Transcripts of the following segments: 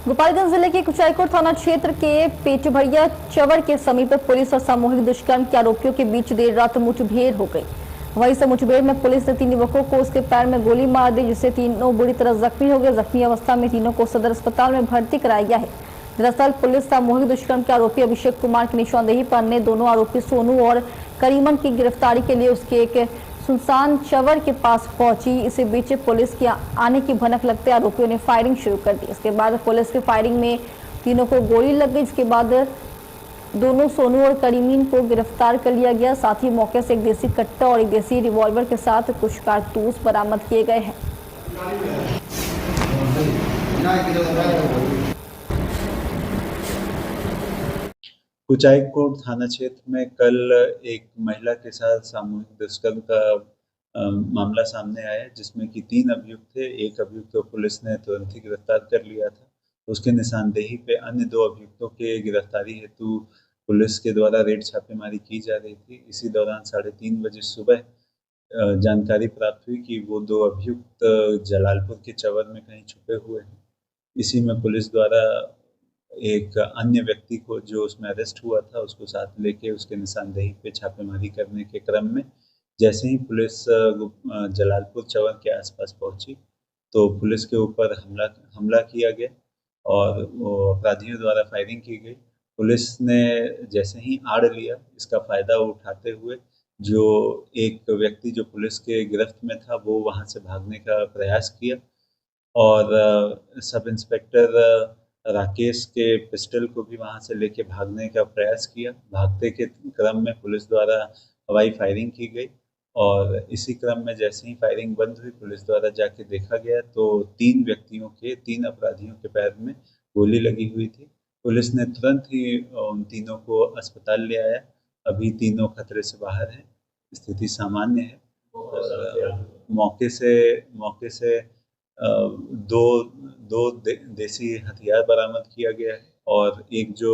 गोपालगंज जिले के कुचायकोट थाना क्षेत्र के पेटभरिया चवर के समीप पुलिस और सामूहिक दुष्कर्म के आरोपियों के बीच देर रात मुठभेड़ हो गई। वहीं से मुठभेड़ में पुलिस ने 3 युवकों को उसके पैर में गोली मार दी, जिससे तीनों बुरी तरह जख्मी हो गए। जख्मी अवस्था में तीनों को सदर अस्पताल में भर्ती कराया गया है। दरअसल पुलिस सामूहिक दुष्कर्म के आरोपी अभिषेक कुमार की निशानदेही पर ने दोनों आरोपी सोनू और करीमन की गिरफ्तारी के लिए उसके एक सुनसान चवर के पास पहुंची। इसी बीच पुलिस के आने की भनक लगते आरोपियों ने फायरिंग शुरू कर दी। इसके बाद पुलिस की फायरिंग में तीनों को गोली लग गई, जिसके बाद दोनों सोनू और करीमीन को गिरफ्तार कर लिया गया। साथ ही मौके से एक देसी कट्टा और एक देसी रिवॉल्वर के साथ कुछ कारतूस बरामद किए गए हैं। कुचायकोट थाना क्षेत्र में कल एक महिला के साथ सामूहिक दुष्कर्म का मामला सामने आया, जिसमें कि 3 अभियुक्त थे। एक अभियुक्त को पुलिस ने तुरंत ही गिरफ्तार कर लिया था। उसके निशानदेही पे अन्य 2 अभियुक्तों के गिरफ्तारी हेतु पुलिस के द्वारा रेड छापेमारी की जा रही थी। इसी दौरान 3:30 बजे सुबह जानकारी प्राप्त हुई कि वो 2 अभियुक्त जलालपुर के चवर में कहीं छुपे हुए हैं। इसी में पुलिस द्वारा एक अन्य व्यक्ति को जो उसमें अरेस्ट हुआ था उसको साथ लेके उसके निशानदेही पे छापेमारी करने के क्रम में जैसे ही पुलिस जलालपुर चवर के आसपास पहुंची तो पुलिस के ऊपर हमला किया गया और अपराधियों द्वारा फायरिंग की गई। पुलिस ने जैसे ही आड़ लिया, इसका फायदा उठाते हुए जो एक व्यक्ति जो पुलिस के गिरफ्त में था वो वहां से भागने का प्रयास किया और सब इंस्पेक्टर राकेश के पिस्टल को भी वहां से लेके भागने का प्रयास किया। भागते के क्रम में पुलिस द्वारा हवाई फायरिंग की गई और इसी क्रम में जैसे ही फायरिंग बंद हुई, पुलिस द्वारा जाके देखा गया तो 3 अपराधियों के पैर में गोली लगी हुई थी। पुलिस ने तुरंत ही उन तीनों को अस्पताल ले आया। अभी तीनों खतरे से बाहर हैं, स्थिति सामान्य है और मौके से दो देसी हथियार बरामद किया गया है और एक जो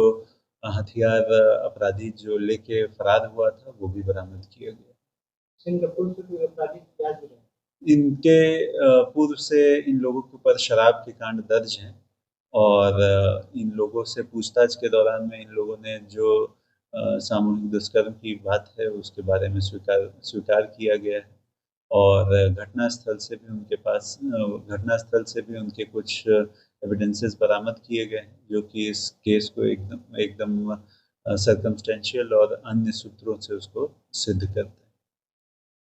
हथियार अपराधी जो लेके फरार हुआ था वो भी बरामद किया गया। इनके पूर्व से इन लोगों के ऊपर शराब के कांड दर्ज हैं और इन लोगों से पूछताछ के दौरान में इन लोगों ने जो सामूहिक दुष्कर्म की बात है उसके बारे में स्वीकार किया गया है और घटनास्थल से भी उनके कुछ एविडेंसेस बरामद किए गए हैं, जो कि इस केस को एकदम सर्कमस्टेंशियल और अन्य सूत्रों से उसको सिद्ध करते हैं।